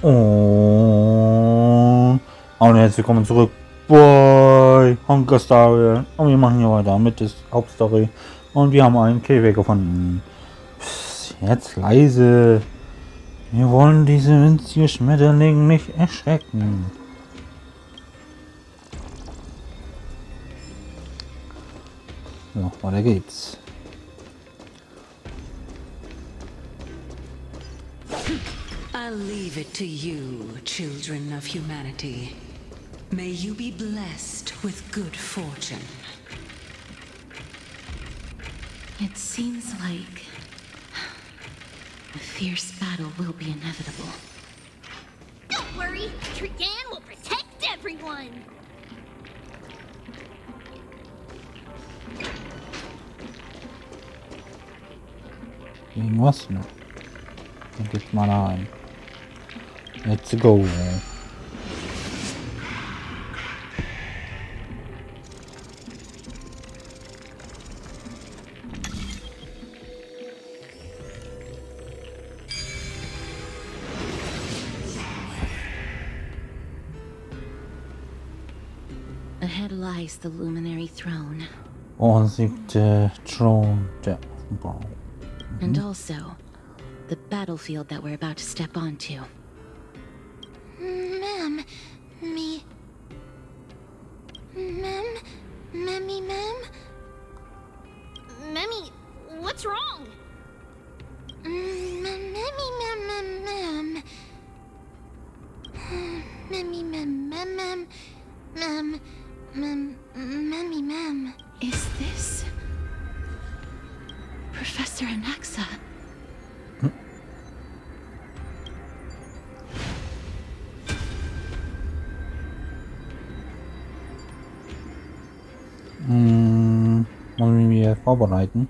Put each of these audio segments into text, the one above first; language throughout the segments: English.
Und herzlich willkommen zurück bei Honkai. Und wir machen hier weiter mit der Hauptstory. Und wir haben einen Käfig gefunden. Psst, jetzt leise. Wir wollen diese winzige Schmetterling nicht erschrecken. So, weiter geht's. I'll leave it to you, children of humanity. May you be blessed with good fortune. It seems like a fierce battle will be inevitable. Don't worry, Trigan will protect everyone! Gegen was noch? Dann geht's mal rein. Let's go. Ahead lies the luminary throne. Oh, liegt der Thron der Offenbarung. And also, the battlefield that we're about to step onto. Ma'am, me... Ma'am? Memmy, ma'am? Memmy, what's wrong? Memmy, ma'am. Memmy, ma'am. Memmy, ma'am. Is this Professor Anaxa? Wollen wir vorbereiten?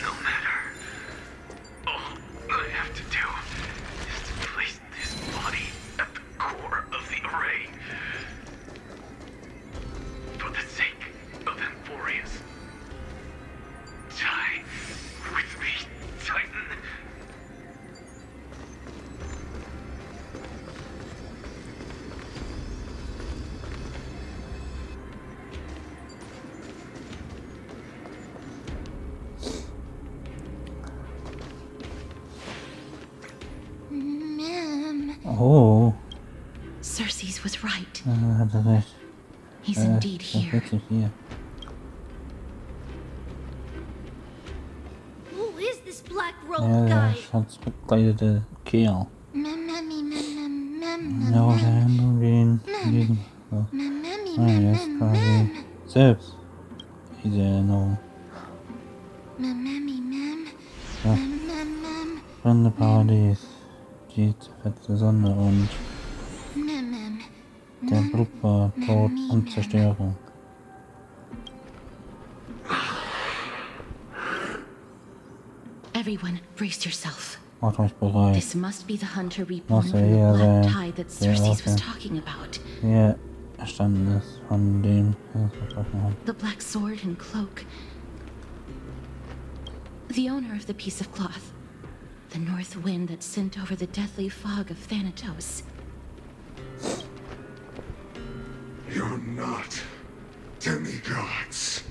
No matter. All I have to do is to place this body at the core of the array. For the sake of Emphorius. Die with me, Titan. Oh. Cersei's was right. Hat er recht. He's indeed ist here. wirklich hier. Who is this black Ja, robed der guy? schwarz bekleidete Kerl. Memmy, Ja, wo der nun wen gegen. So. Er ist quasi selbst diese Erinnerung. Ja. Brennende Paradies. Die zerfetzte Sonne und der Blutbad, Tod und Zerstörung. Everyone, brace yourself. Macht euch bereit. This must be the hunter reborn Muss from er the hier black sein, tide that der Cersei's was aus talking about. hier erstanden ist, von dem er versprochen hat. The black sword and cloak. The owner of the piece of cloth. The north wind that sent over the deathly fog of Thanatos. You're not demigods.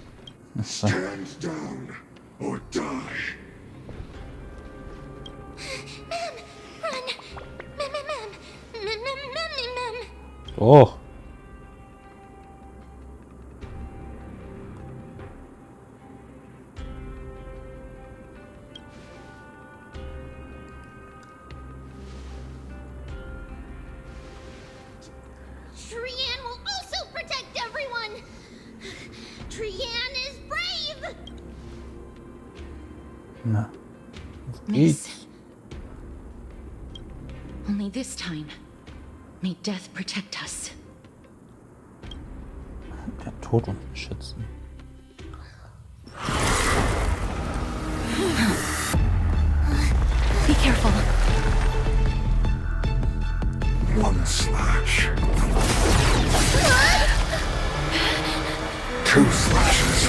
Stand down or die. Run! Mem, mem, mem. Mem, mem, mem, mem, mem. Oh. Trian will also protect everyone! Trian is brave! Na. Miss. Only this time, may death protect us. Der Tod uns beschützen. Be careful. One slash. Two slashes.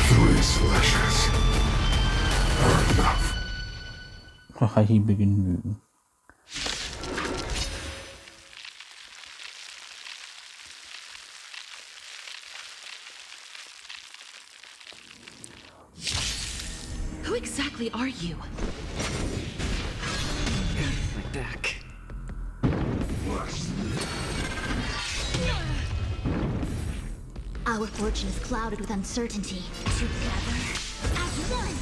Three slashes are enough. 3 Hiebe genügen. Who exactly are you? My back. Our fortune is clouded with uncertainty. Together as one!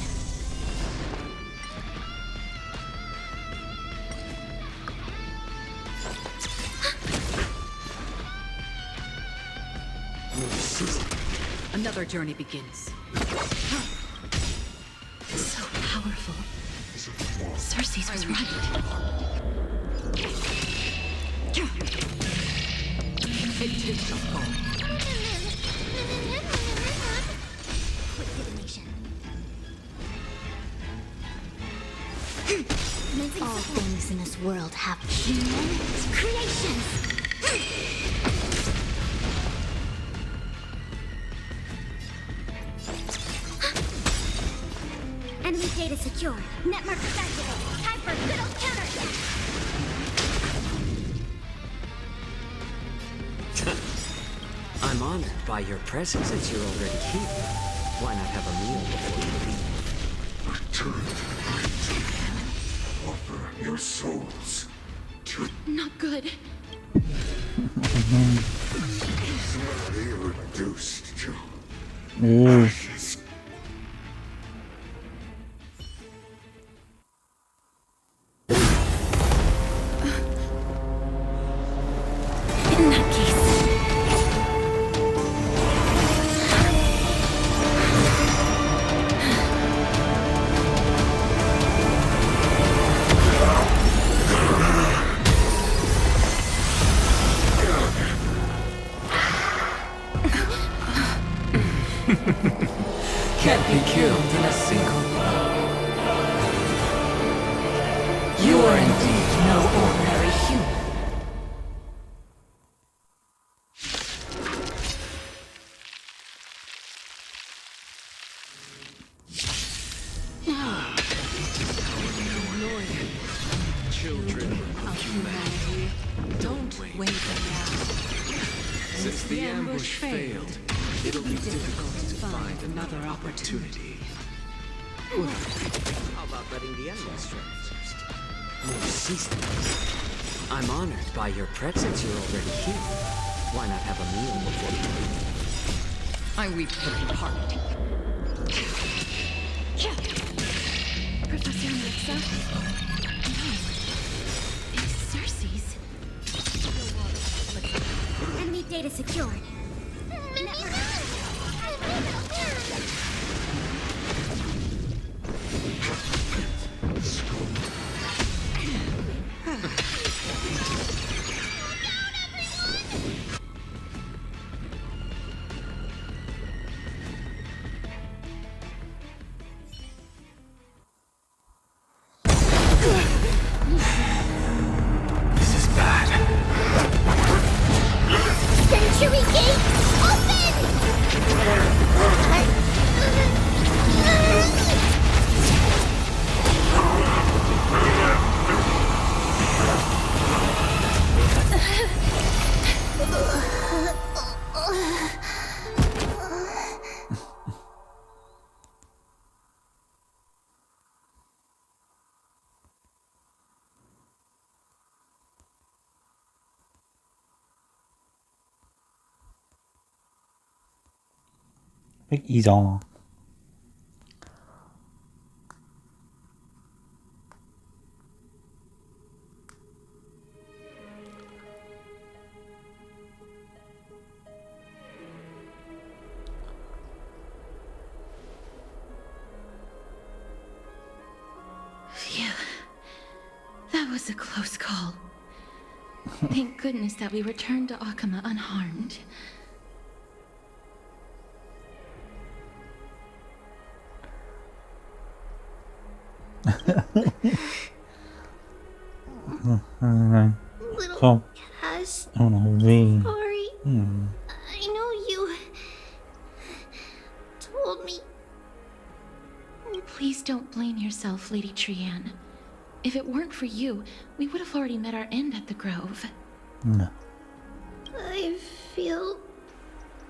Another journey begins. So powerful. Cersei's was right. It takes us home. Quick divination. All things in this world have human creations. Enemy data secure. Net markers activated. Time for a good old counterattack. I'm honored by your presence since you're already here. Why not have a meal before you leave? Return to the night. Offer your souls to Not good. be reduced to Nö. ashes. In that case. Can't be killed in a single blow. You are indeed no ordinary human. Children Of humanity, don't wait now. Since the ambush failed, it'll be difficult to find another opportunity. How about letting the enemy strike first? No, cease them. I'm honored by your presence. You're already here. Why not have a meal before you leave? I weep for your heart. Professor Alexa? No. It's Cersei's. Enemy data secured. This is bad. Big Isa. Phew. That was a close call. Thank goodness that we returned to Oktober unharmed. Little So, Cass, I don't know, we... sorry. I know you told me. Please don't blame yourself, Lady Trianne. If it weren't for you, we would have already met our end at the Grove. No. I feel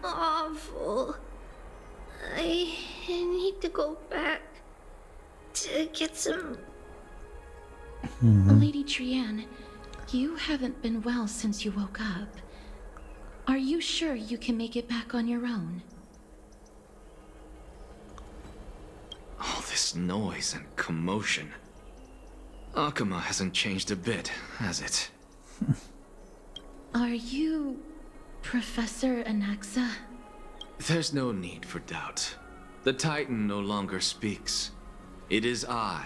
awful. I need to go back to get some. Lady Trianne, you haven't been well since you woke up. Are you sure you can make it back on your own? All this noise and commotion. Oktober hasn't changed a bit, has it? Are you Professor Anaxa? There's no need for doubt. The Titan no longer speaks. It is I,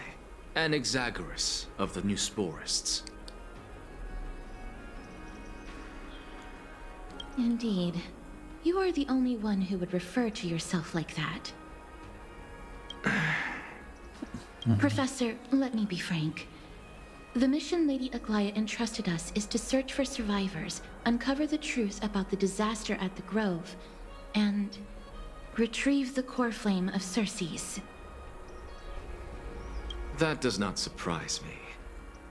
Anaxagoras of the New Sporists. Indeed. You are the only one who would refer to yourself like that. Professor, let me be frank. The mission Lady Aglaya entrusted us is to search for survivors, uncover the truth about the disaster at the Grove, and retrieve the core flame of Circes. That does not surprise me.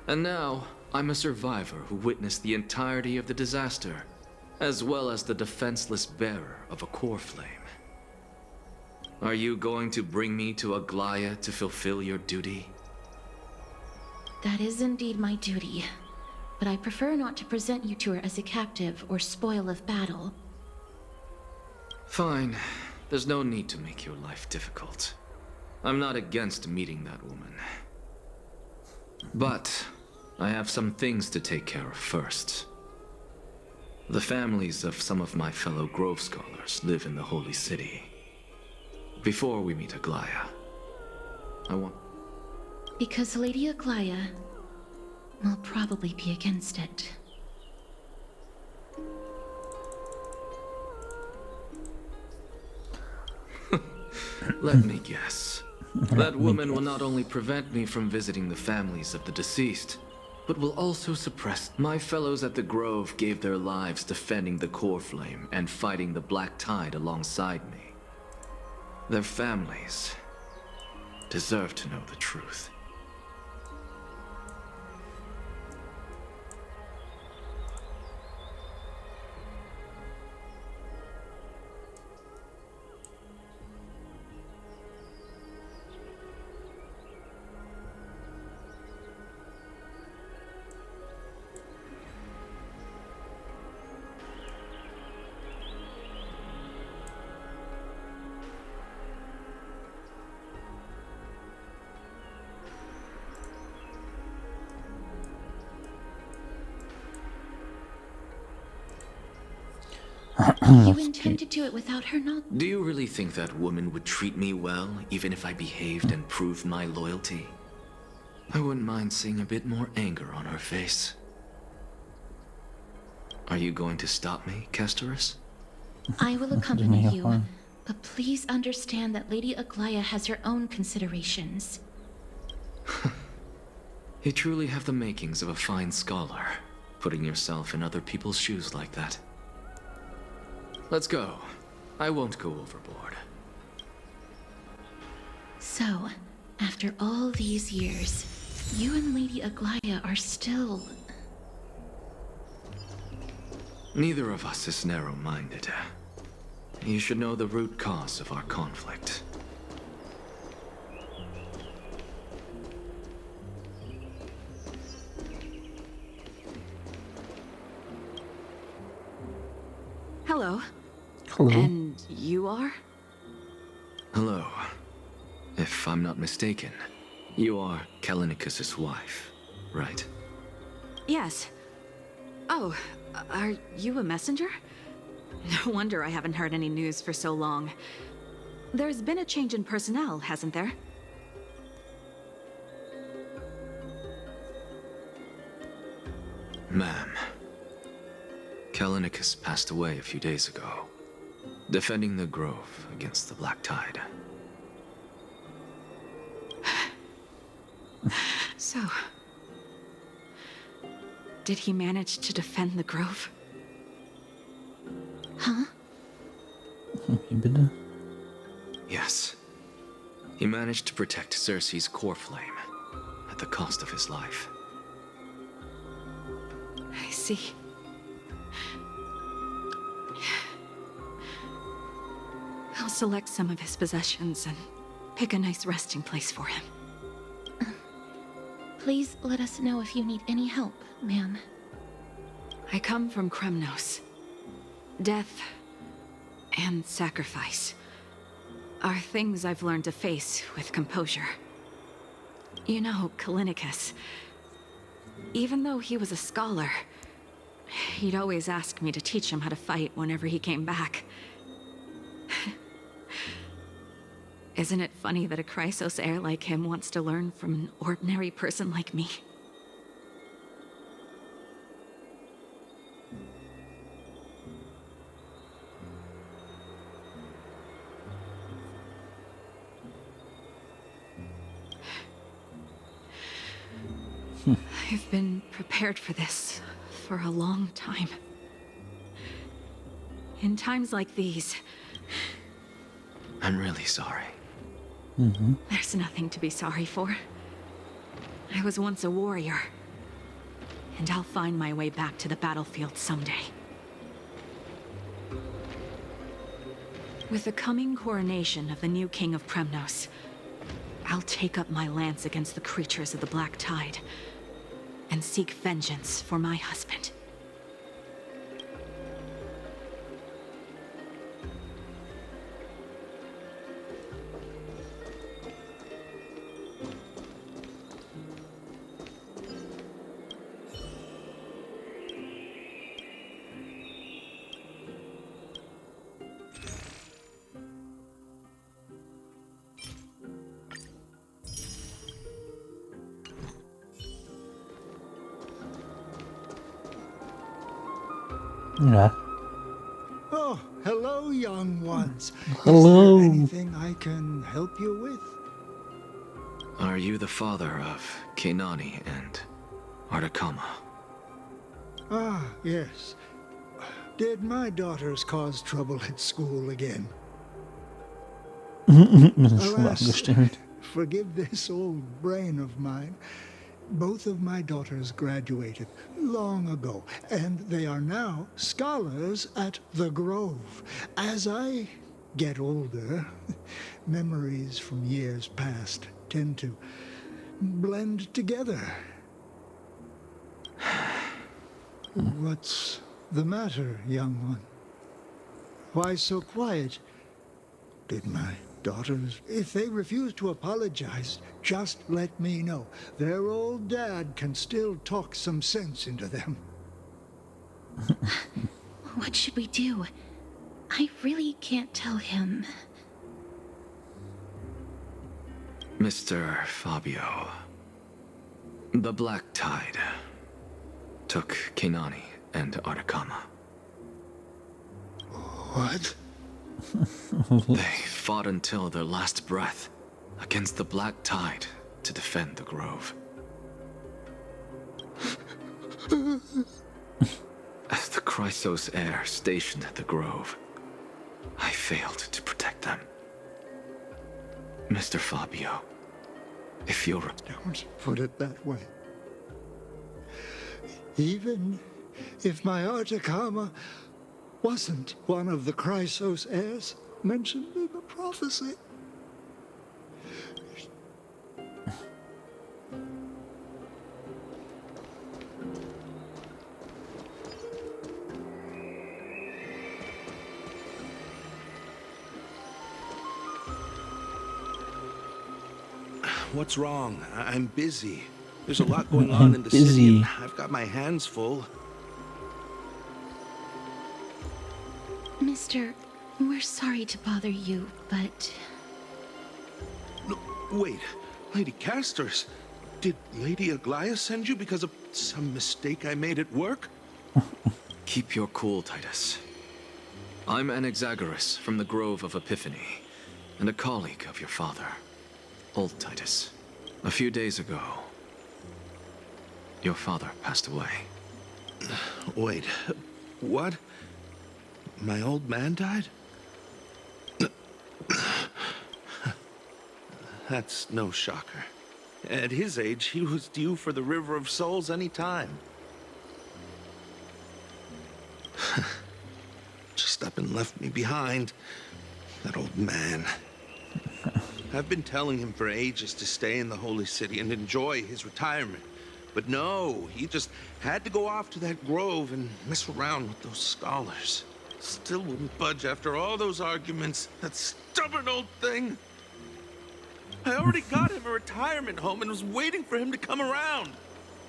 And now, I'm a survivor who witnessed the entirety of the disaster, as well as the defenseless bearer of a core flame. Are you going to bring me to Aglaya to fulfill your duty? That is indeed my duty, but I prefer not to present you to her as a captive or spoil of battle. Fine. There's no need to make your life difficult. I'm not against meeting that woman. But I have some things to take care of first. The families of some of my fellow Grove scholars live in the Holy City. Before we meet Aglaya, I want... Because Lady Aglaya will probably be against it. Let me guess. That woman will not only prevent me from visiting the families of the deceased, but will also suppress... My fellows at the Grove gave their lives defending the core flame and fighting the Black Tide alongside me. Their families deserve to know the truth. You intend to do it without her knowledge? Do you really think that woman would treat me well, even if I behaved and proved my loyalty? I wouldn't mind seeing a bit more anger on her face. Are you going to stop me, Kesterus? I will accompany you, but please understand that Lady Aglaya has her own considerations. You truly have the makings of a fine scholar, putting yourself in other people's shoes like that. Let's go. I won't go overboard. So, after all these years, you and Lady Aglaya are still... Neither of us is narrow-minded. You should know the root cause of our conflict. Hello. Hello. And you are? Hello. If I'm not mistaken, you are Kalinicus's wife, right? Yes. Oh, are you a messenger? No wonder I haven't heard any news for so long. There's been a change in personnel, hasn't there? Ma'am, Kalinicus passed away a few days ago, defending the Grove against the Black Tide. So, did he manage to defend the Grove? Huh? Wie bitte? Yes. He managed to protect Cersei's core flame at the cost of his life. I see. I'll select some of his possessions and pick a nice resting place for him. Please let us know if you need any help, ma'am. I come from Kremnos. Death and sacrifice are things I've learned to face with composure. You know, Kalinicus, even though he was a scholar, he'd always ask me to teach him how to fight whenever he came back. Isn't it funny that a Chrysos heir like him wants to learn from an ordinary person like me? I've been prepared for this for a long time. In times like these, I'm really sorry. there's nothing to be sorry for. I was once a warrior, and I'll find my way back to the battlefield someday. With the coming coronation of the new king of Kremnos, I'll take up my lance against the creatures of the Black Tide and seek vengeance for my husband. Ja. Oh, hello, young ones. Hello. Is there anything I can help you with? Are you the father of Kenani and Artakama? Ah, yes. Did my daughters cause trouble at school again? Das ist schon Alas, angestellt. forgive this old brain of mine. Both of my daughters graduated long ago, and they are now scholars at the Grove. As I get older, memories from years past tend to blend together. What's the matter, young one? Why so quiet? Did my daughters, if they refuse to apologize, just let me know. Their old dad can still talk some sense into them. What should we do? I really can't tell him. Mr. Fabio, the Black Tide took Kenani and Artakama. What? They fought until their last breath against the Black Tide to defend the Grove. As the Chrysos heir stationed at the Grove, I failed to protect them. Mr. Fabio, if you'll... Don't put it that way. Even if my Artakama wasn't one of the Chrysos heirs mentioned in the prophecy. What's wrong? I'm busy. There's a lot going on in the city, and I've got my hands full. Mister, we're sorry to bother you, but... No, wait, Lady Casters, did Lady Aglaia send you because of some mistake I made at work? Keep your cool, Titus. I'm Anaxagoras from the Grove of Epiphany, and a colleague of your father, Old Titus. A few days ago, your father passed away. Wait, what? My old man died? That's no shocker. At his age, he was due for the River of Souls any time. Just up and left me behind. That old man. I've been telling him for ages to stay in the Holy City and enjoy his retirement. But no, he just had to go off to that grove and mess around with those scholars. Still wouldn't budge after all those arguments. That stubborn old thing. I already got him a retirement home and was waiting for him to come around.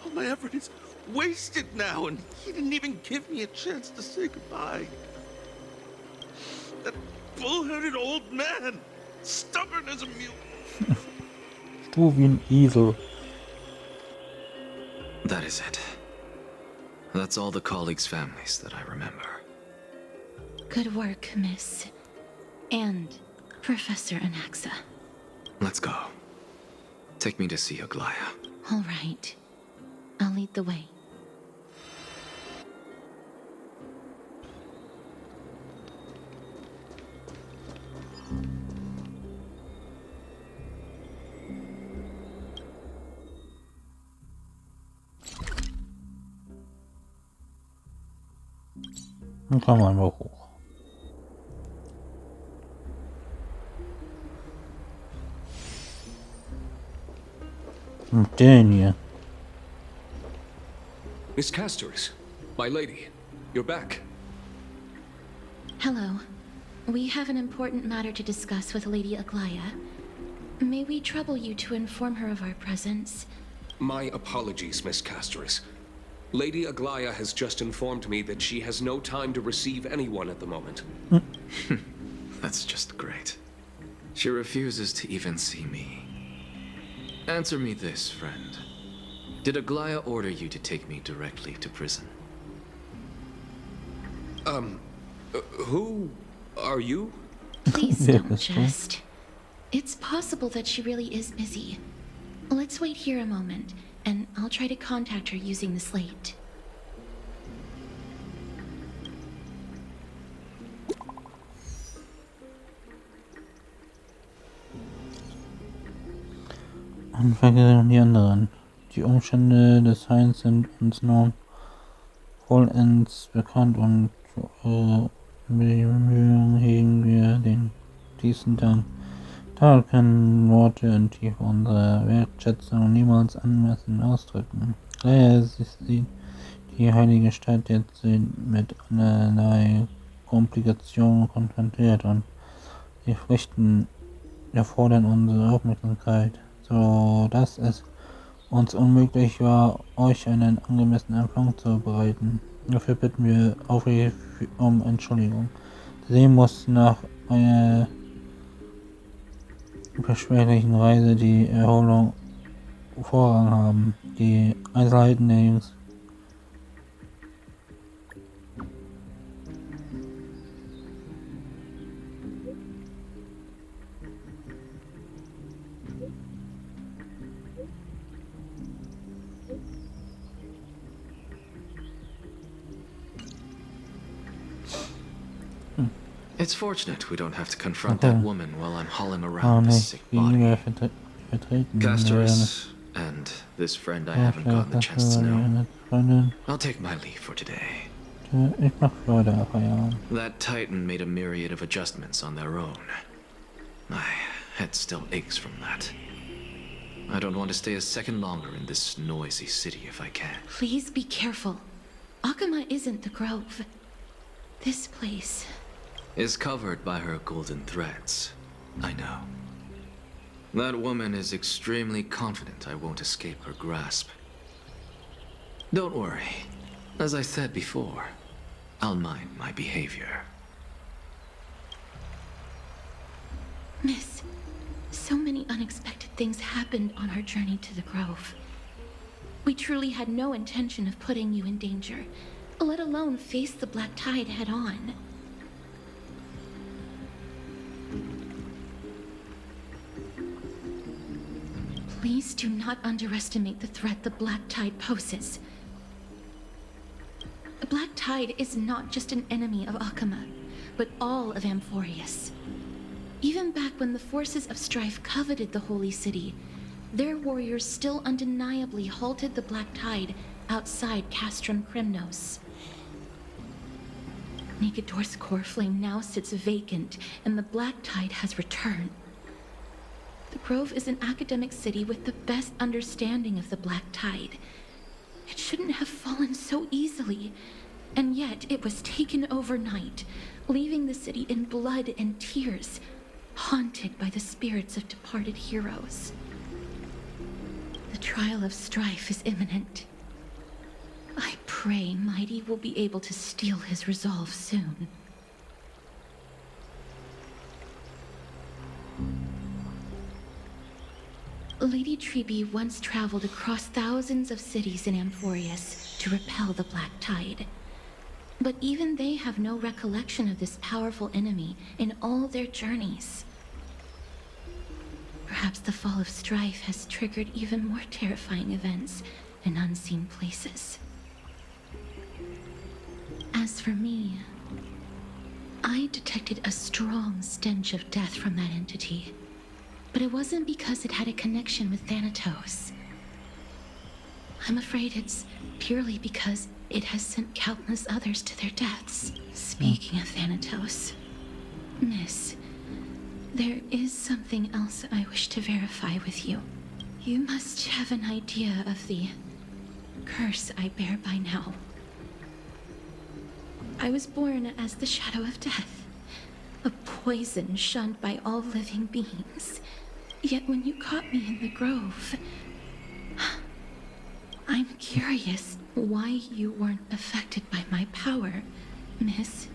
All my effort is wasted now, and he didn't even give me a chance to say goodbye. That bull-headed old man, stubborn as a mule. Du wie ein Esel. That is it. That's all the colleagues' families that I remember. Good work, Miss. And Professor Anaxa. Let's go. Take me to see Aglaia. All right. I'll lead the way. Dann kommen wir einfach hoch. Und den hier. Miss Casters, my lady, you're back. Hello. We have an important matter to discuss with Lady Aglaia. May we trouble you to inform her of our presence? My apologies, Miss Casters. Lady Aglaia has just informed me that she has no time to receive anyone at the moment. That's just great. She refuses to even see me. Answer me this, friend. Did Aglaia order you to take me directly to prison? Who are you? Please don't jest. It's possible that she really is busy. Let's wait here a moment, and I'll try to contact her using the slate. Und vergessen die anderen. Die Umstände des Heiß sind uns nun vollends bekannt und zu eurer Bemühungen hegen wir den tiefsten Dank. Da können Worte in Tiefe unserer Wertschätzung niemals angemessen ausdrücken. Daher sieht die heilige Stadt jetzt mit allerlei Komplikationen konfrontiert und die Pflichten erfordern unsere Aufmerksamkeit, so dass es uns unmöglich war, euch einen angemessenen Empfang zu bereiten. Dafür bitten wir aufrichtig um Entschuldigung. Sie muss nach einer beschwerlichen Reise die Erholung Vorrang haben. Die Einzelheiten der Jungs. It's fortunate we don't have to confront that woman while I'm hauling around this sick body. Casters, and this friend I haven't gotten the chance to know. I'll take my leave for today. That Titan made a myriad of adjustments on their own. My head still aches from that. I don't want to stay a second longer in this noisy city if I can. Please be careful. Akama isn't the Grove. This place is covered by her golden threads. I know. That woman is extremely confident I won't escape her grasp. Don't worry. As I said before, I'll mind my behavior. Miss, so many unexpected things happened on our journey to the Grove. We truly had no intention of putting you in danger, let alone face the Black Tide head-on. Please do not underestimate the threat the Black Tide poses. The Black Tide is not just an enemy of Akama, but all of Amphorius. Even back when the forces of strife coveted the Holy City, their warriors still undeniably halted the Black Tide outside Castrum Kremnos. Nigador's core flame now sits vacant, and the Black Tide has returned. The Grove is an academic city with the best understanding of the Black Tide. It shouldn't have fallen so easily, and yet it was taken overnight, leaving the city in blood and tears, haunted by the spirits of departed heroes. The trial of strife is imminent. I pray Mighty will be able to steel his resolve soon. Lady Treeby once traveled across thousands of cities in Amphorius to repel the Black Tide. But even they have no recollection of this powerful enemy in all their journeys. Perhaps the fall of strife has triggered even more terrifying events in unseen places. As for me, I detected a strong stench of death from that entity. But it wasn't because it had a connection with Thanatos. I'm afraid it's purely because it has sent countless others to their deaths. Speaking of Thanatos, Miss, there is something else I wish to verify with you. You must have an idea of the curse I bear by now. I was born as the shadow of death, a poison shunned by all living beings. Yet when you caught me in the Grove, I'm curious why you weren't affected by my power, Miss.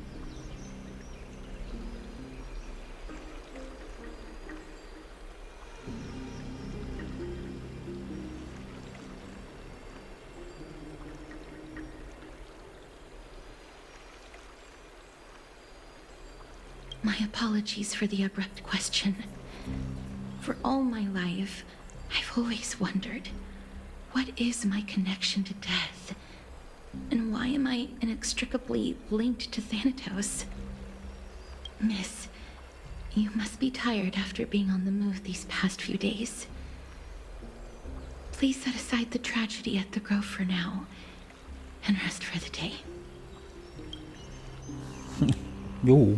My apologies for the abrupt question. For all my life, I've always wondered, what is my connection to death? And why am I inextricably linked to Thanatos? Miss, you must be tired after being on the move these past few days. Please set aside the tragedy at the Grove for now, and rest for the day. Jo.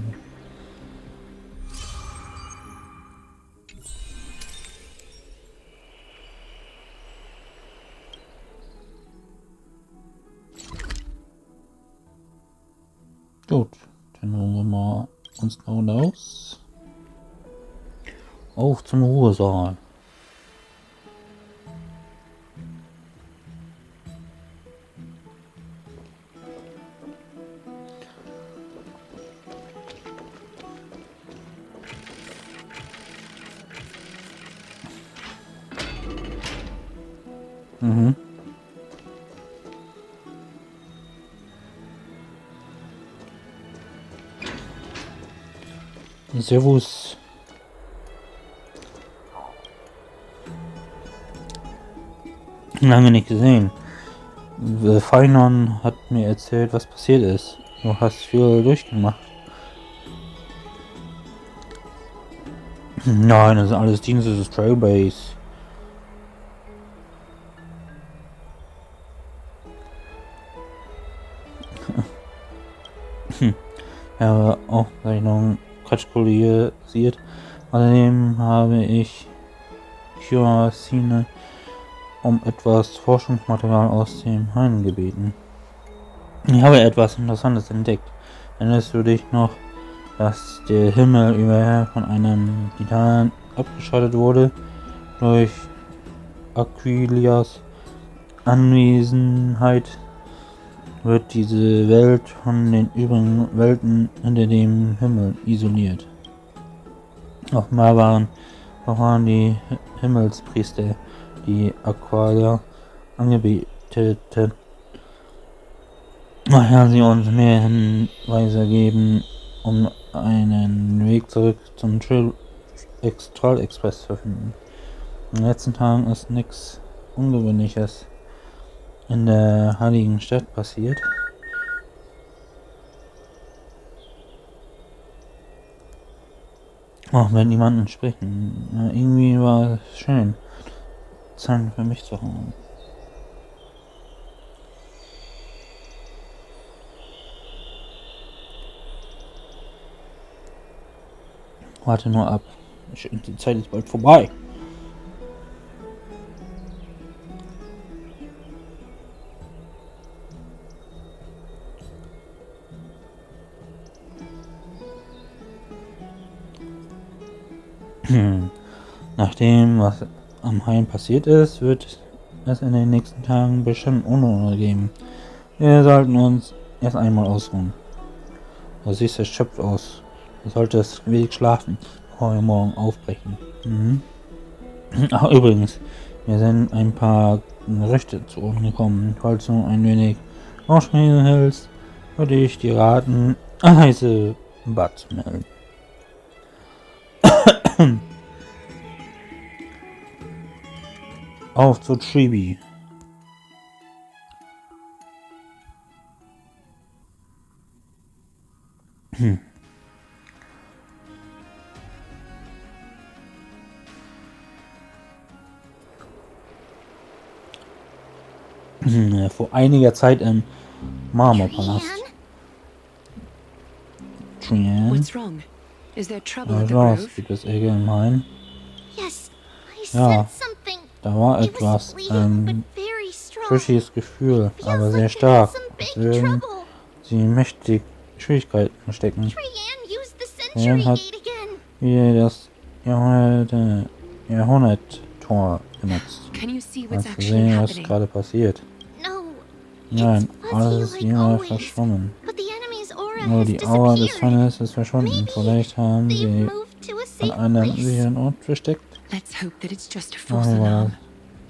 Gut, dann holen wir mal uns noch raus. Auf zum Ruhesaal. Mhm. Servus. Lange nicht gesehen. Feinon hat mir erzählt, was passiert ist. Du hast viel durchgemacht. Nein, das ist alles Dienste des Trailbase. Ja, auch Rechnung Quatsch kollidiert. Außerdem habe ich Kyosine um etwas Forschungsmaterial aus dem Hain gebeten. Ich habe etwas Interessantes entdeckt. Erinnerst du dich noch, dass der Himmel überall von einem abgeschottet wurde durch Aquilias Anwesenheit, wird diese Welt von den übrigen Welten unter dem Himmel isoliert. Offenbar waren die Himmelspriester, die Aqualia angebeteten. Nachher sie uns mehr Hinweise geben, um einen Weg zurück zum Troll Express zu finden. In den letzten Tagen ist nichts Ungewöhnliches in der heiligen Stadt passiert. Auch wenn niemanden sprechen. Ja, irgendwie war es schön, Zeit für mich zu haben. Warte nur ab. Die Zeit ist bald vorbei. Nach dem, was am Hain passiert ist, wird es in den nächsten Tagen bestimmt Unruhe geben. Wir sollten uns erst einmal ausruhen. Du siehst erschöpft aus. Du solltest wenig schlafen, bevor wir morgen aufbrechen. Ach, übrigens, mir sind ein paar Gerüchte zu Ohren gekommen. Falls du ein wenig Aussprache hältst, würde ich dir raten, heiße Bad zu melden. Auf zu Tribi. Vor einiger Zeit im Marmorpalast. Trian. What's wrong? Is there trouble at Was the los? grove? Gibt es Ärger im Hain? Yes, I Ja, sensed something. da war It was etwas. weak, Ein but very strong. frisches Gefühl, Feels aber like sehr they're in stark. some Als big würden trouble. sie mächtig Schwierigkeiten stecken. Trian used the Trian Century hat Gate again. wieder das Jahrhunderttor benutzt. Can you see what's Kannst du actually sehen, was happening? gerade passiert? No, Nein, it's alles fuzzy ist like wieder always. verschwommen. But the enemy's aura Nur has die Aura des disappeared. Feindes ist verschwunden. Vielleicht haben They've sie moved to a an safe einem place. sicheren Ort versteckt. Let's hope that it's just a Oh, false wie war alarm.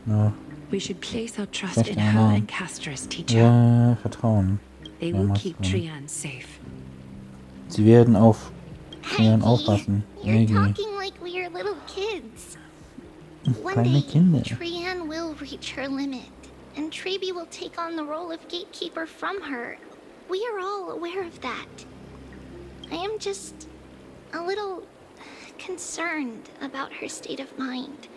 das? Ja, We should place our trust Schlechter in her Alarm. and Castor's teacher. sehr vertrauen. They Ja, will machst keep du. Trian safe. Sie werden auf Trian Maggie, aufpassen. you're Maggie. talking like we're little kids. One Kleine day, Kinder. Trian will reach her limit, and Trebi will take on the role of gatekeeper from her. We are all aware of that. I am just a little concerned about her state of mind.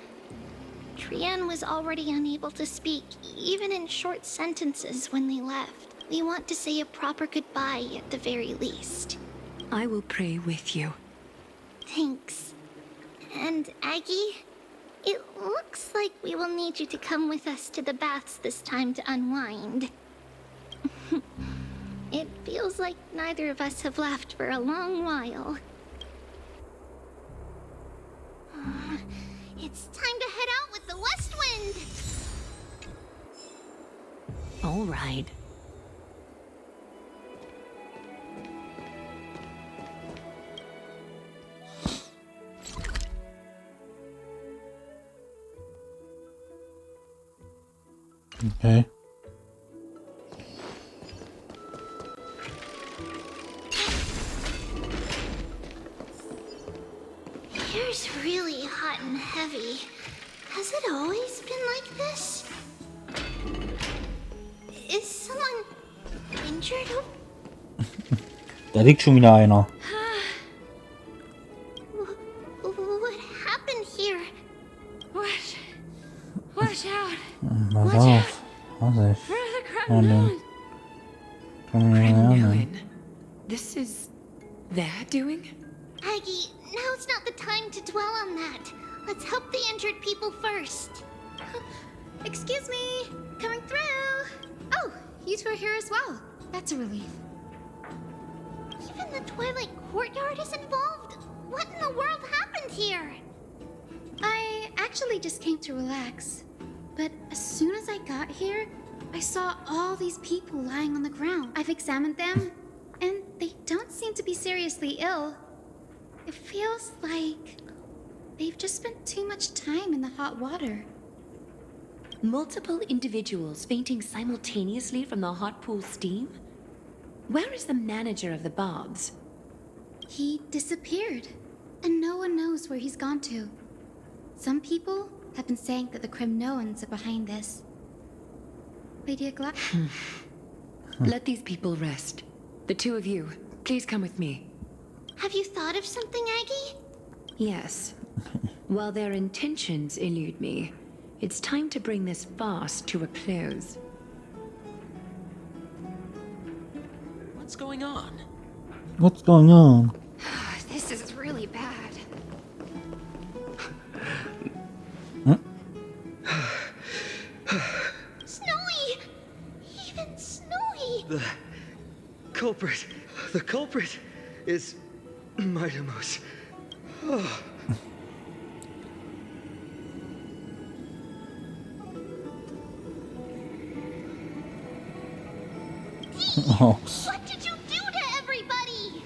Trian was already unable to speak, even in short sentences when they left. We want to say a proper goodbye at the very least. I will pray with you. Thanks. And Aggie, it looks like we will need you to come with us to the baths this time to unwind. It feels like neither of us have laughed for a long while. It's time to head out with the west wind! All right. Okay. Here's really hot and heavy. Has it always been like this? Is someone injured? Da liegt schon wieder einer. What happened here? Watch out! Pass auf. Vorsicht. Oh, ne. Können wir lernen. This is their doing? Aggie, now's not the time to dwell on that. Let's help the injured people first. Excuse me, coming through. Oh, you two are here as well. That's a relief. Even the Twilight Courtyard is involved? What in the world happened here? I actually just came to relax. But as soon as I got here, I saw all these people lying on the ground. I've examined them, and they don't seem to be seriously ill. It feels like they've just spent too much time in the hot water. Multiple individuals fainting simultaneously from the hot pool steam? Where is the manager of the Bobs? He disappeared, and no one knows where he's gone to. Some people have been saying that the Cremnoans are behind this. Lady Aglaia? Let these people rest. The two of you, please come with me. Have you thought of something, Aggie? Yes. While their intentions elude me, it's time to bring this farce to a close. What's going on? What's going on? This is really bad. Snowy! Even Snowy! The culprit is miHoYo. Oh. Oh. What did you do to everybody?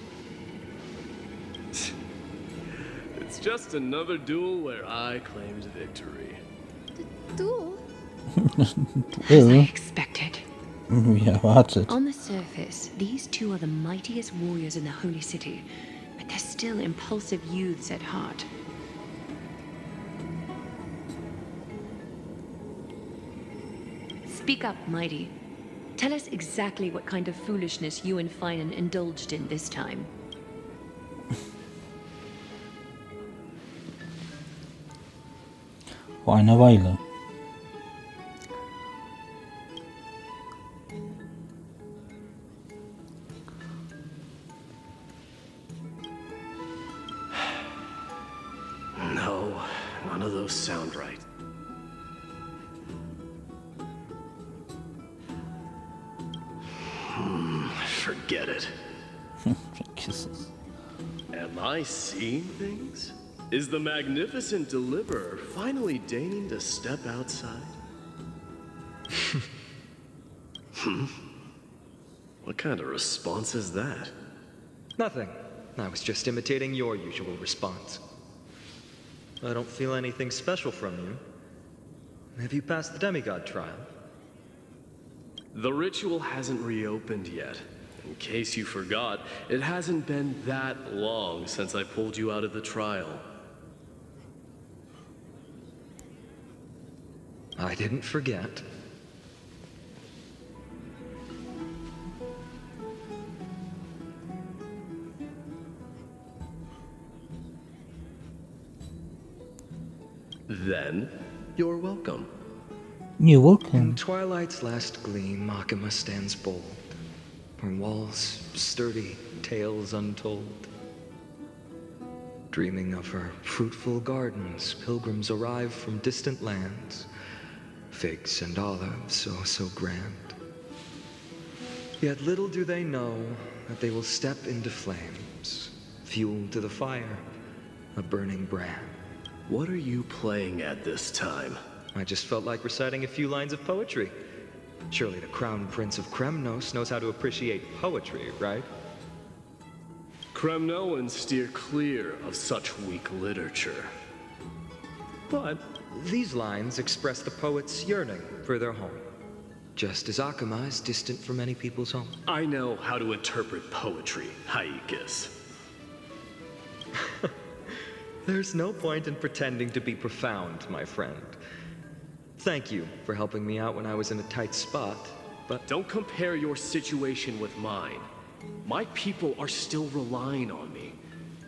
It's just another duel where I claimed victory. Duel? As I expected. Ja, wartet. On the surface, these two are the mightiest warriors in the Holy City, but they're still impulsive youths at heart. Speak up, Mighty. Tell us exactly what kind of foolishness you and Finan indulged in this time. Vor einer Weile. No, none of those sound right. Forget it. Kisses. Am I seeing things? Is the magnificent deliverer finally deigning to step outside? What kind of response is that? Nothing. I was just imitating your usual response. I don't feel anything special from you. Have you passed the demigod trial? The ritual hasn't reopened yet. In case you forgot, it hasn't been that long since I pulled you out of the trial. I didn't forget. Then, you're welcome. You're welcome. In twilight's last gleam, Makima stands bold. Her walls sturdy, tales untold. Dreaming of her fruitful gardens, pilgrims arrive from distant lands. Figs and olives, oh so grand. Yet little do they know that they will step into flames, fuel to the fire, a burning brand. What are you playing at this time? I just felt like reciting a few lines of poetry. Surely the Crown Prince of Kremnos knows how to appreciate poetry, right? Cremnoans steer clear of such weak literature. But these lines express the poet's yearning for their home, just as Akama is distant from many people's home. I know how to interpret poetry, Haikis. There's no point in pretending to be profound, my friend. Thank you for helping me out when I was in a tight spot, but... Don't compare your situation with mine. My people are still relying on me.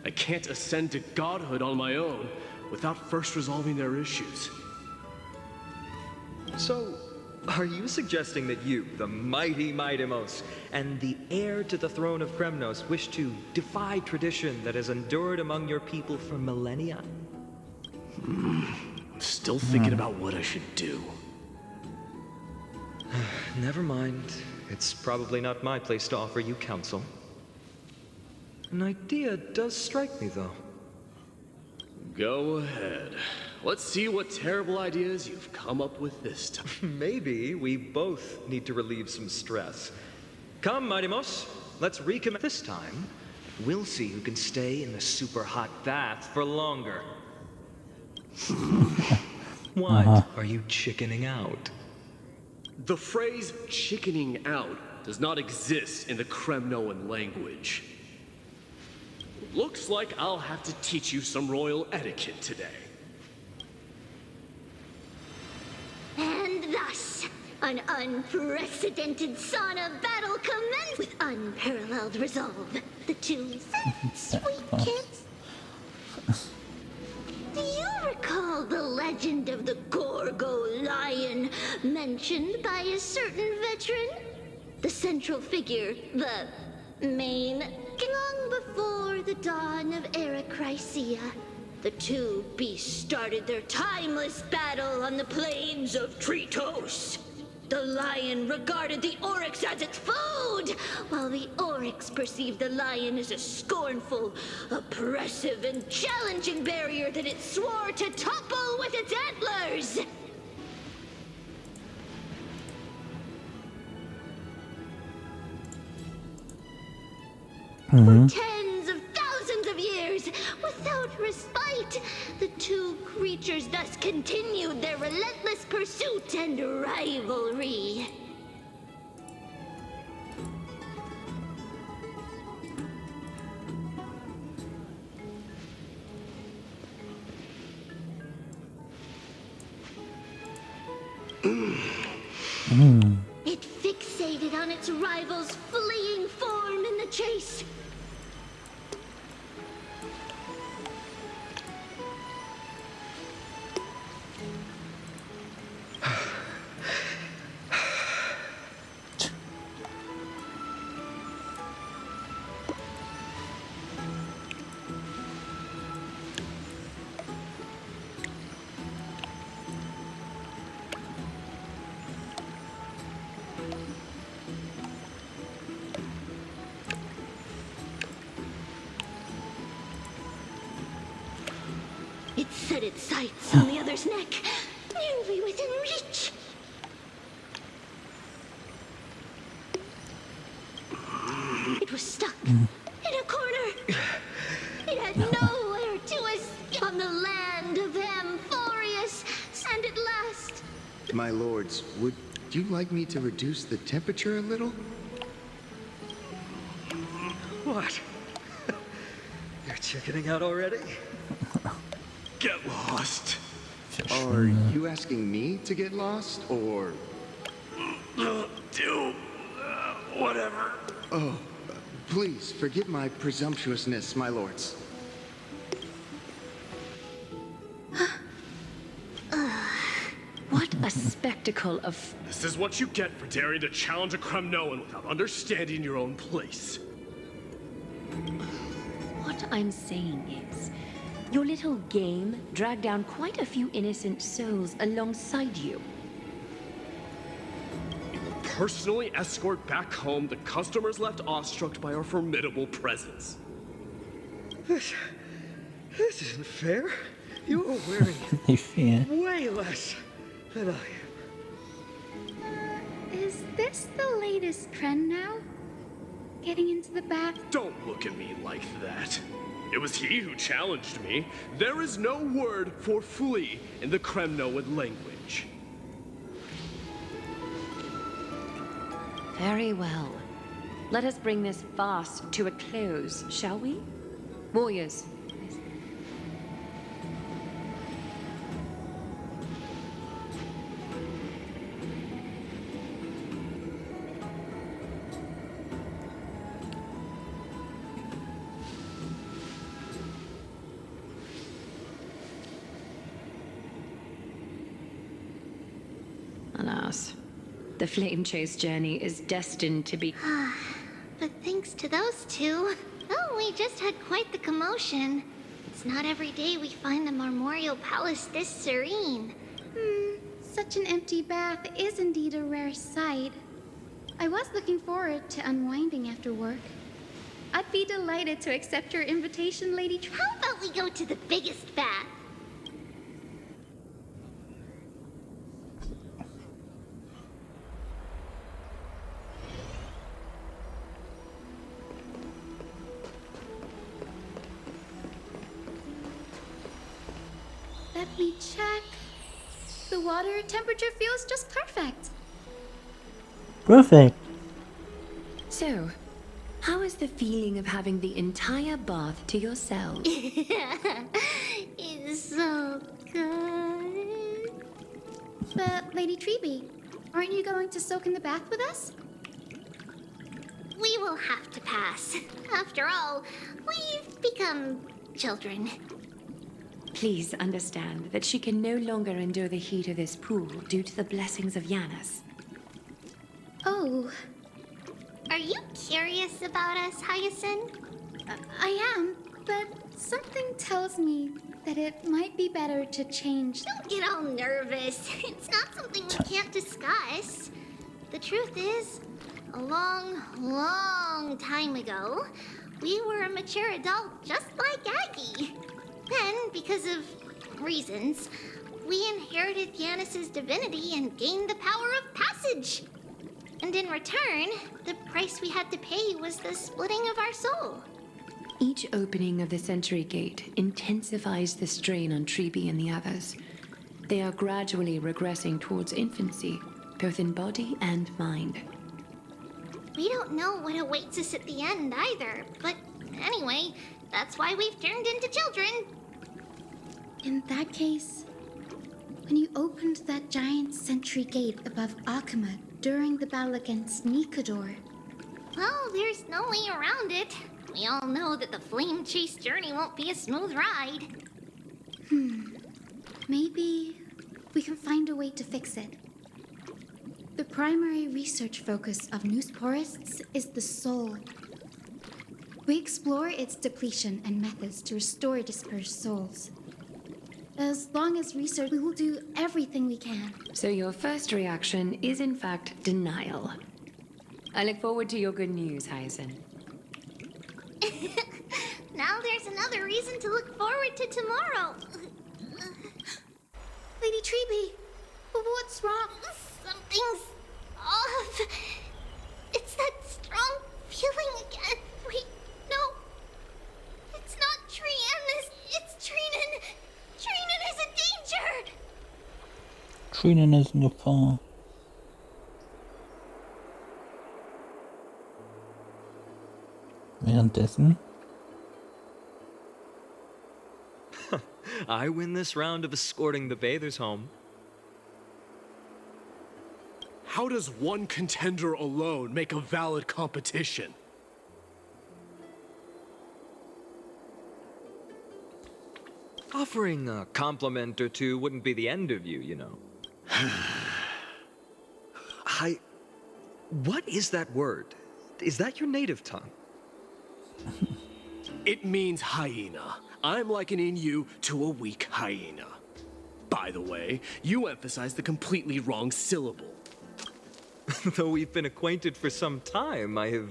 I can't ascend to godhood on my own without first resolving their issues. So, are you suggesting that you, the mighty miHoYo, and the heir to the throne of Kremnos, wish to defy tradition that has endured among your people for millennia? Still thinking about what I should do. Never mind. It's probably not my place to offer you counsel. An idea does strike me, though. Go ahead. Let's see what terrible ideas you've come up with this time. Maybe we both need to relieve some stress. Come, Mighty Mouse, let's recommit. This time, we'll see who can stay in the super hot bath for longer. What? Are you chickening out? The phrase chickening out does not exist in the Kremnoan language. Looks like I'll have to teach you some royal etiquette today. And thus, an unprecedented sauna battle commenced with unparalleled resolve. The two sweet kids. Do you recall the legend of the Gorgo lion mentioned by a certain veteran? The central figure, the main, long before the dawn of Erechrysia. The two beasts started their timeless battle on the plains of Tritos. The lion regarded the oryx as its food, while the oryx perceived the lion as a scornful, oppressive, and challenging barrier that it swore to topple with its antlers. For tens of thousands of years, without respite, the two creatures thus continued their relentless pursuit and rivalry. It fixated on its rival's fleeing form in the chase. It set its sights on the other's neck, nearly within reach. It was stuck in a corner. It had nowhere to escape on the land of Amphorius, and at last... My lords, would you like me to reduce the temperature a little? What? You're chickening out already? Get lost. Are you asking me to get lost, or... Whatever. Oh, please forgive my presumptuousness, my lords. What a spectacle of... This is what you get for daring to challenge a Kremnoan without understanding your own place. What I'm saying is, your little game dragged down quite a few innocent souls alongside you. You will personally escort back home the customers left awestruck by our formidable presence. This isn't fair. You are wearing way less than I am. Is this the latest trend now? Getting into the bath? Don't look at me like that. It was he who challenged me. There is no word for flee in the Kremnoan language. Very well. Let us bring this farce to a close, shall we? Warriors. Alas, the flame chase journey is destined to be... But thanks to those two, oh, we just had quite the commotion. It's not every day we find the Marmoreal Palace this serene. Such an empty bath is indeed a rare sight. I was looking forward to unwinding after work. I'd be delighted to accept your invitation, Lady How about we go to the biggest bath? Let me check. The water temperature feels just perfect. Perfect. So, how is the feeling of having the entire bath to yourself? It's so good. But, Lady Treeby, aren't you going to soak in the bath with us? We will have to pass. After all, we've become children. Please understand that she can no longer endure the heat of this pool due to the blessings of Janus. Oh. Are you curious about us, Heiße? I am, but something tells me that it might be better to change. Don't get all nervous. It's not something we can't discuss. The truth is, a long, long time ago, we were a mature adult just like Aggie. Then, because of reasons, we inherited Janus's divinity and gained the power of passage. And in return, the price we had to pay was the splitting of our soul. Each opening of the Century Gate intensifies the strain on Treeby and the others. They are gradually regressing towards infancy, both in body and mind. We don't know what awaits us at the end either, but anyway, that's why we've turned into children. In that case, when you opened that giant sentry gate above Akuma during the battle against Nikador... Well, there's no way around it. We all know that the flame chase journey won't be a smooth ride. Maybe we can find a way to fix it. The primary research focus of Noosporists is the soul. We explore its depletion and methods to restore dispersed souls. As long as research, we will do everything we can. So your first reaction is in fact denial. I look forward to your good news, Heiße. Now there's another reason to look forward to tomorrow. Lady Treeby, what's wrong? Something's off. It's that strong feeling again. Wait, no. It's not Trian, it's Trinen. Trinen is endangered. Trinen ist in Gefahr. Währenddessen. I win this round of escorting the bathers home. How does one contender alone make a valid competition? Offering a compliment or two wouldn't be the end of you, you know. What is that word? Is that your native tongue? It means hyena. I'm likening you to a weak hyena. By the way, you emphasize the completely wrong syllable. Though we've been acquainted for some time, I have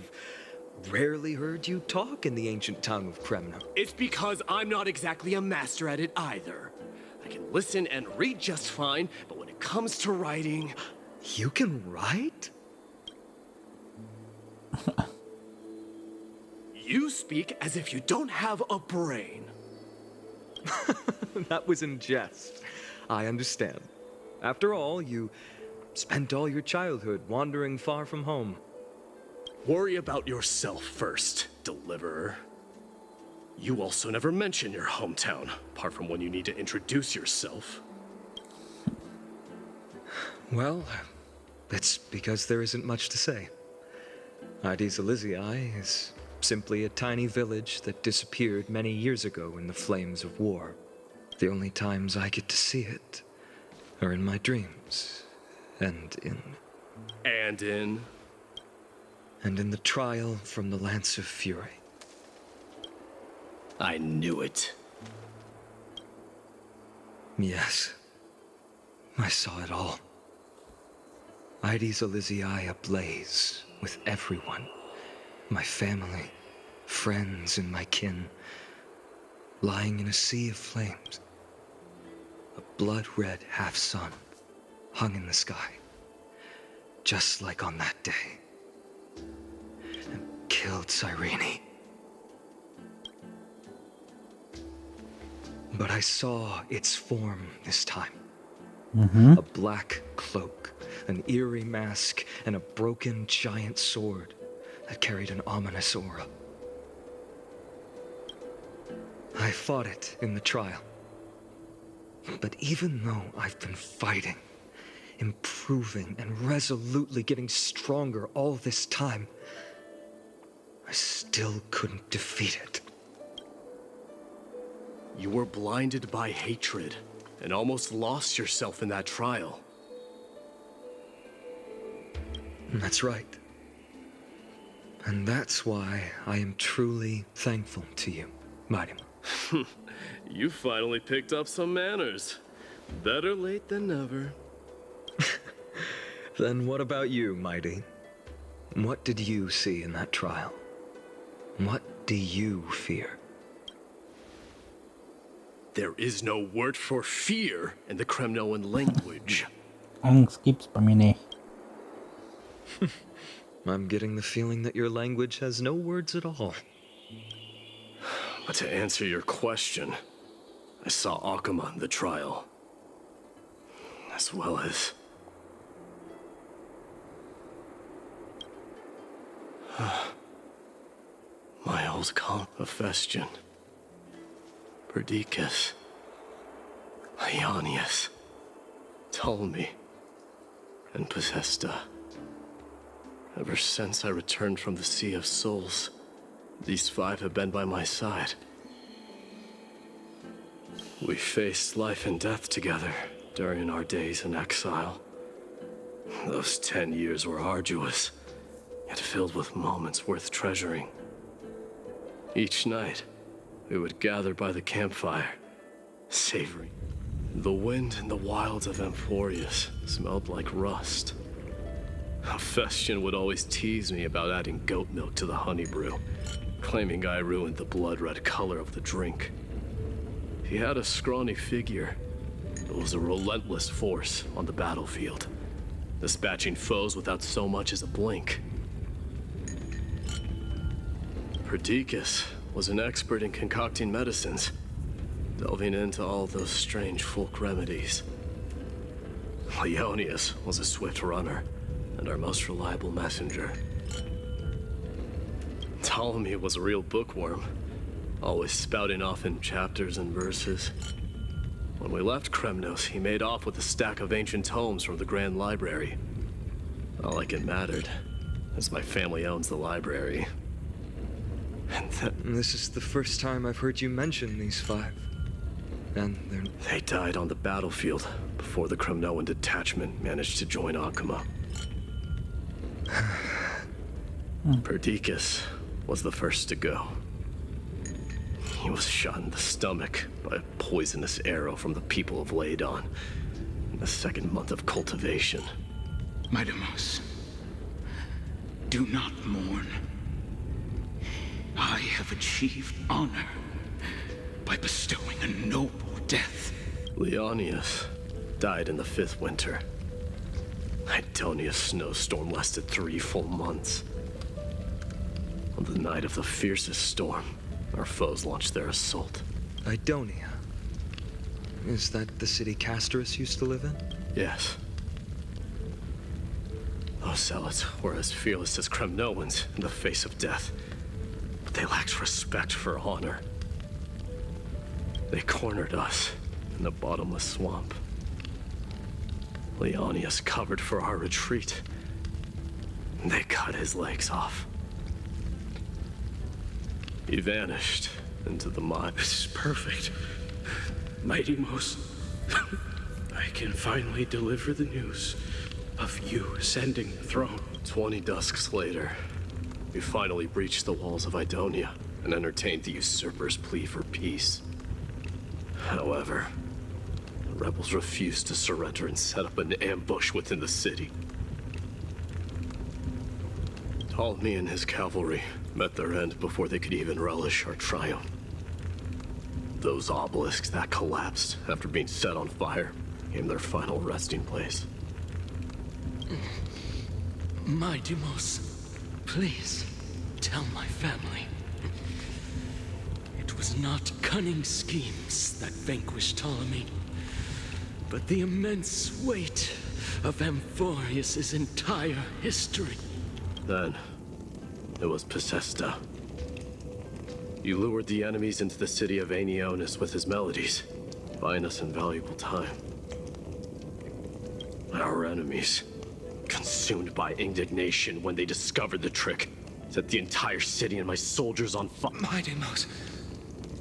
rarely heard you talk in the ancient tongue of Kremno. It's because I'm not exactly a master at it either. I can listen and read just fine, but when it comes to writing... You can write? You speak as if you don't have a brain. That was in jest. I understand. After all, you spent all your childhood wandering far from home. Worry about yourself first, Deliverer. You also never mention your hometown, apart from when you need to introduce yourself. Well, that's because there isn't much to say. Heides Elysiae is simply a tiny village that disappeared many years ago in the flames of war. The only times I get to see it are in my dreams, and in the trial from the Lance of Fury. I knew it. Yes, I saw it all. Heides Elysiae ablaze with everyone. My family, friends, and my kin, lying in a sea of flames. A blood-red half-sun hung in the sky, just like on that day, and killed Cyrene. but I saw its form this time. A black cloak, an eerie mask, and a broken giant sword that carried an ominous aura. I fought it in the trial. But even though I've been fighting, improving, and resolutely getting stronger all this time, I still couldn't defeat it. You were blinded by hatred and almost lost yourself in that trial. That's right. And that's why I am truly thankful to you, Mighty. You finally picked up some manners. Better late than never. Then what about you, Mighty? What did you see in that trial? What do you fear? There is no word for fear in the Kremnoan language. Angst gibt's bei mir nicht. I'm getting the feeling that your language has no words at all. But to answer your question, I saw Oktober in the trial. As well as... my old Hephaestion, Perdiccas, Ionius, Ptolemy, and Possesta. Ever since I returned from the Sea of Souls, these five have been by my side. We faced life and death together during our days in exile. Those 10 years were arduous, yet filled with moments worth treasuring. Each night, we would gather by the campfire, savoring. The wind in the wilds of Amphorius smelled like rust. Hephaestion would always tease me about adding goat milk to the honey brew, claiming I ruined the blood-red color of the drink. He had a scrawny figure, but was a relentless force on the battlefield, dispatching foes without so much as a blink. Perdiccas was an expert in concocting medicines, delving into all those strange folk remedies. Ionius was a swift runner, and our most reliable messenger. Ptolemy was a real bookworm, always spouting off in chapters and verses. When we left Kremnos, he made off with a stack of ancient tomes from the Grand Library. Not like it mattered, as my family owns the library. And then... This is the first time I've heard you mention these five. And they died on the battlefield before the Kremnoan detachment managed to join Oktober. Perdiccas was the first to go. He was shot in the stomach by a poisonous arrow from the people of Ladon in the second month of cultivation. Mighty, do not mourn. I have achieved honor by bestowing a noble death. Leonius died in the 5th winter. Idonia's snowstorm lasted 3 full months. On the night of the fiercest storm, our foes launched their assault. Idonia? Is that the city Castorus used to live in? Yes. Those zealots were as fearless as Kremnoans in the face of death, but they lacked respect for honor. They cornered us in the bottomless swamp. Leonius covered for our retreat. They cut his legs off. He vanished into the mud. This is perfect. Mighty Most, I can finally deliver the news of you ascending the throne. 20 dusks later, we finally breached the walls of Idonia and entertained the usurper's plea for peace. However, the rebels refused to surrender and set up an ambush within the city. Ptolemy and his cavalry met their end before they could even relish our triumph. Those obelisks that collapsed after being set on fire became their final resting place. Mighty Most, please tell my family. It It was not cunning schemes that vanquished Ptolemy, but the immense weight of Amphorius's entire history. Then, it was Pacesta. You lured the enemies into the city of Aeneonis with his melodies, buying us invaluable time. Our enemies, consumed by indignation when they discovered the trick, set the entire city and my soldiers on fire. My Deimos,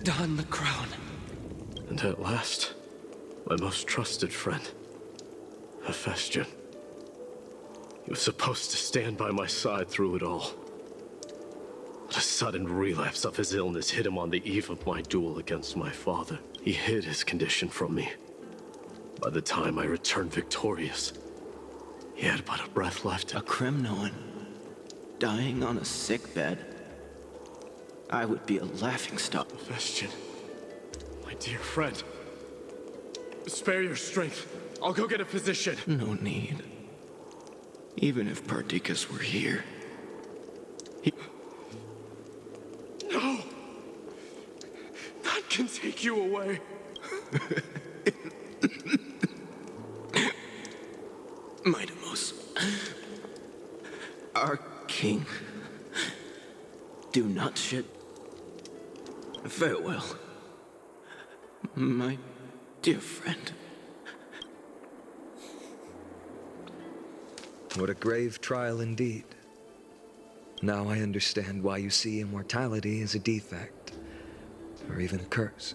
don the crown. And at last, my most trusted friend, Hephaestion. He was supposed to stand by my side through it all. But a sudden relapse of his illness hit him on the eve of my duel against my father. He hid his condition from me. By the time I returned victorious, he had but a breath left. A Kremnoan, dying on a sickbed. I would be a laughingstock. Hephaestion, my dear friend, spare your strength. I'll go get a physician. No need. Even if Perdiccas were here, he... No! None can take you away. My Deimos, our king, do not shed. Farewell, my dear friend. What a grave trial indeed. Now I understand why you see immortality as a defect, or even a curse.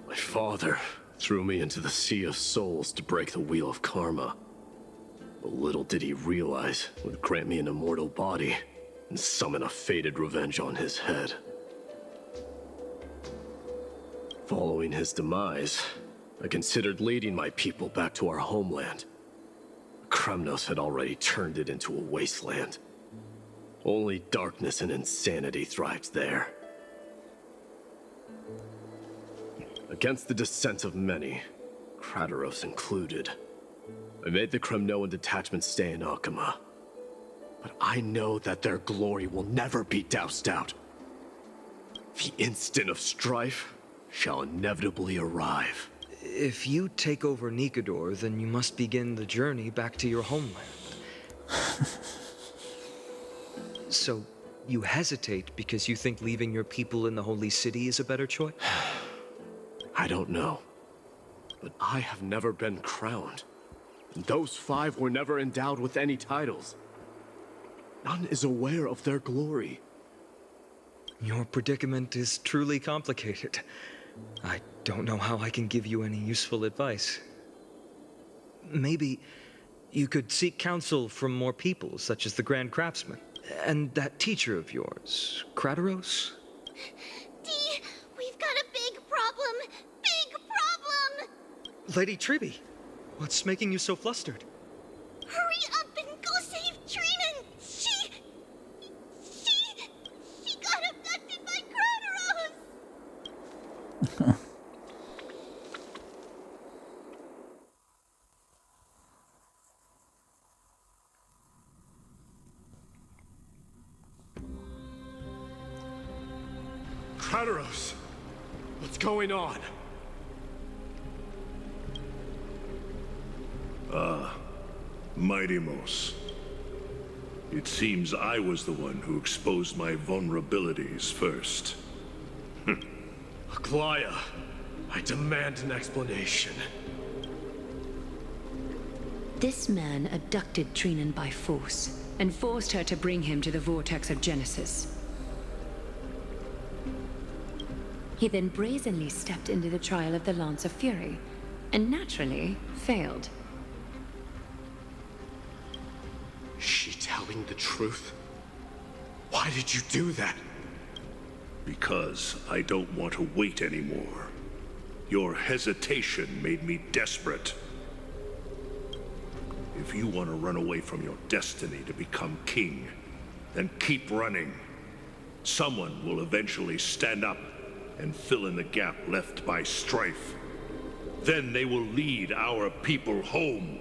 My father threw me into the sea of souls to break the wheel of karma. But little did he realize it would grant me an immortal body and summon a fated revenge on his head. Following his demise, I considered leading my people back to our homeland. Kremnos had already turned it into a wasteland. Only darkness and insanity thrived there. Against the dissent of many, Krateros included, I made the Kremnoan detachment stay in Akama. But I know that their glory will never be doused out. The instant of strife shall inevitably arrive. If you take over Nikodor, then you must begin the journey back to your homeland. So, you hesitate because you think leaving your people in the Holy City is a better choice? I don't know. But I have never been crowned. And those 5 were never endowed with any titles. None is aware of their glory. Your predicament is truly complicated. I don't know how I can give you any useful advice. Maybe you could seek counsel from more people, such as the Grand Craftsman. And that teacher of yours, Krateros? Dee, we've got a big problem! Big problem! Lady Triby, what's making you so flustered? Hurry up and go save Trinan! She got abducted by Krateros! Krateros! What's going on? Mighty Mos. It seems I was the one who exposed my vulnerabilities first. Aglaia, I demand an explanation. This man abducted Trinan by force and forced her to bring him to the vortex of Genesis. He then brazenly stepped into the trial of the Lance of Fury, and naturally failed. Is she telling the truth? Why did you do that? Because I don't want to wait anymore. Your hesitation made me desperate. If you want to run away from your destiny to become king, then keep running. Someone will eventually stand up and fill in the gap left by strife. Then they will lead our people home.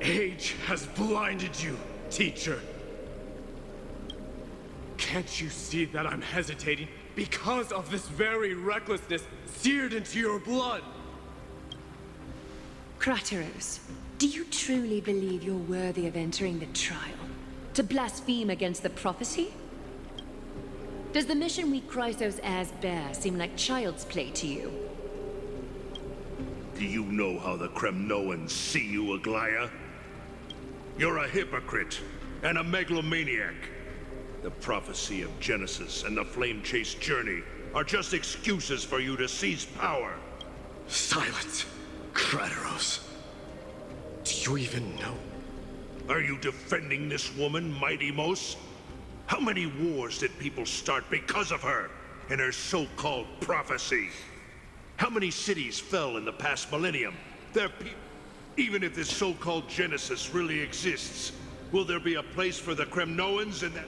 Age has blinded you, teacher. Can't you see that I'm hesitating because of this very recklessness seared into your blood? Crateros, do you truly believe you're worthy of entering the trial? To blaspheme against the prophecy? Does the mission we Chrysos heirs bear seem like child's play to you? Do you know how the Kremnoans see you, Aglaia? You're a hypocrite and a megalomaniac. The prophecy of Genesis and the flame-chased journey are just excuses for you to seize power. Silence, Crateros. Do you even know? Are you defending this woman, Mighty Mos? How many wars did people start because of her and her so-called prophecy? How many cities fell in the past millennium? Even if this so-called Genesis really exists, will there be a place for the Kremnoans in that?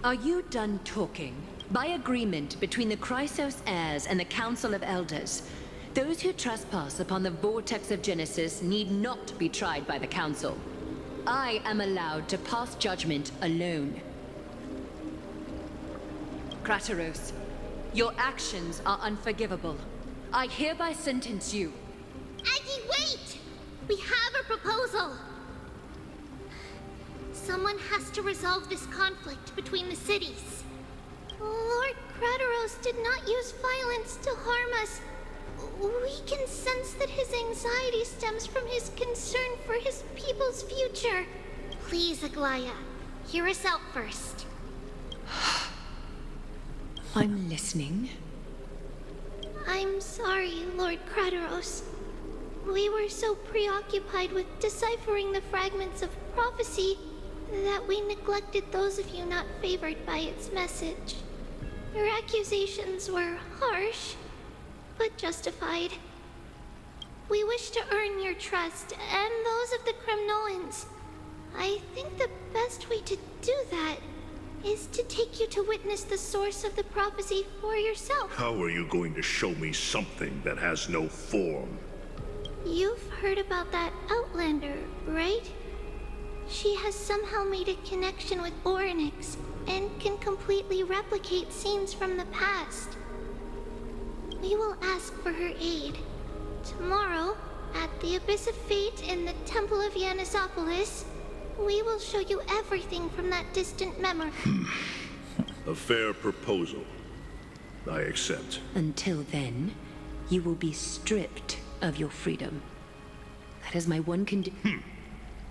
Are you done talking? By agreement between the Chrysos heirs and the Council of Elders, those who trespass upon the vortex of Genesis need not be tried by the Council. I am allowed to pass judgment alone. Crateros, your actions are unforgivable. I hereby sentence you. Aggie, wait! We have a proposal! Someone has to resolve this conflict between the cities. Lord Crateros did not use violence to harm us. We can sense that his anxiety stems from his concern for his people's future. Please, Aglaia, hear us out first. I'm listening. I'm sorry, Lord Crateros. We were so preoccupied with deciphering the fragments of prophecy that we neglected those of you not favored by its message. Your accusations were harsh, but justified. We wish to earn your trust and those of the Kremnoans. I think the best way to do that is to take you to witness the source of the prophecy for yourself. How are you going to show me something that has no form? You've heard about that Outlander, right? She has somehow made a connection with Orynyx and can completely replicate scenes from the past. We will ask for her aid. Tomorrow, at the Abyss of Fate in the Temple of Yanisopoulos, we will show you everything from that distant memory. A fair proposal. I accept. Until then, you will be stripped of your freedom. That is my one condition.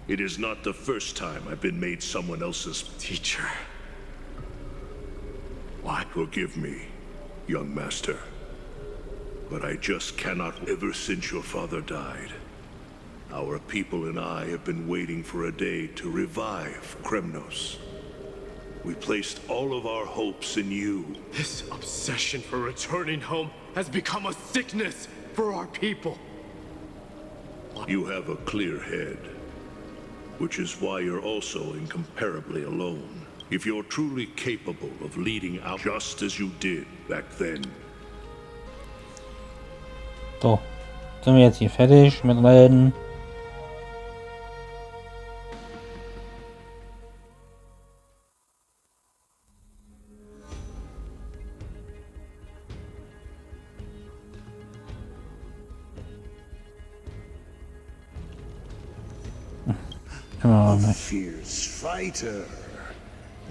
It is not the first time I've been made someone else's teacher. What? Forgive me, young master. But I just cannot. Ever since your father died, our people and I have been waiting for a day to revive Kremnos. We placed all of our hopes in you. This obsession for returning home has become a sickness for our people. You have a clear head, which is why you're also incomparably alone. If you're truly capable of leading out just as you did back then. So, sind wir jetzt hier fertig mit Reden? A fierce fighter.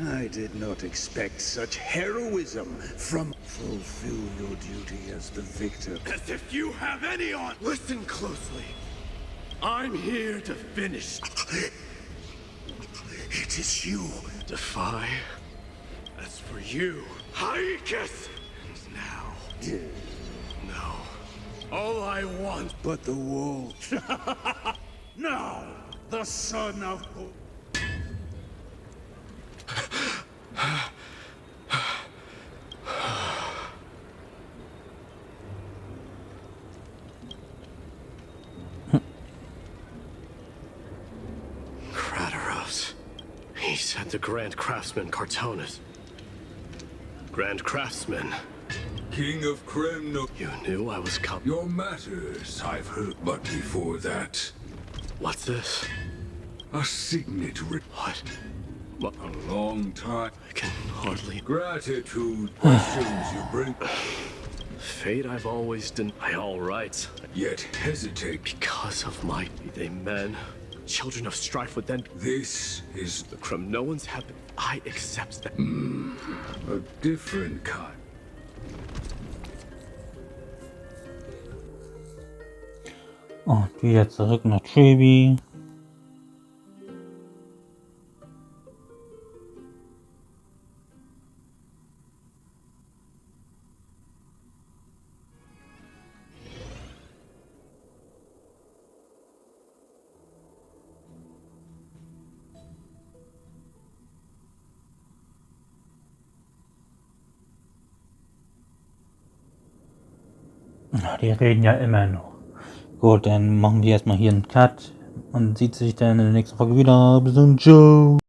I did not expect such heroism from... Fulfill your duty as the victor. As if you have any on... Listen closely. I'm here to finish. It is you. Defy. As for you, Heiße. And now... No. All I want... But the wall... Now, the son of... Crateros. He said the Grand Craftsman Cartonus. Grand Craftsman. King of Kremno. You knew I was coming. Your matters, I've heard, but before that... What's this? A signet. What? A long time. I can hardly... Gratitude. Questions you bring. Fate I've always denied all rights. Yet hesitate. Because of my... Be they men, children of strife would then... This is... The no one's happen. I accept that. A different kind. Und wieder zurück nach Trebi. Die reden ja immer noch. Gut, dann machen wir erstmal hier einen Cut und sieht sich dann in der nächsten Folge wieder. Bis dann, ciao.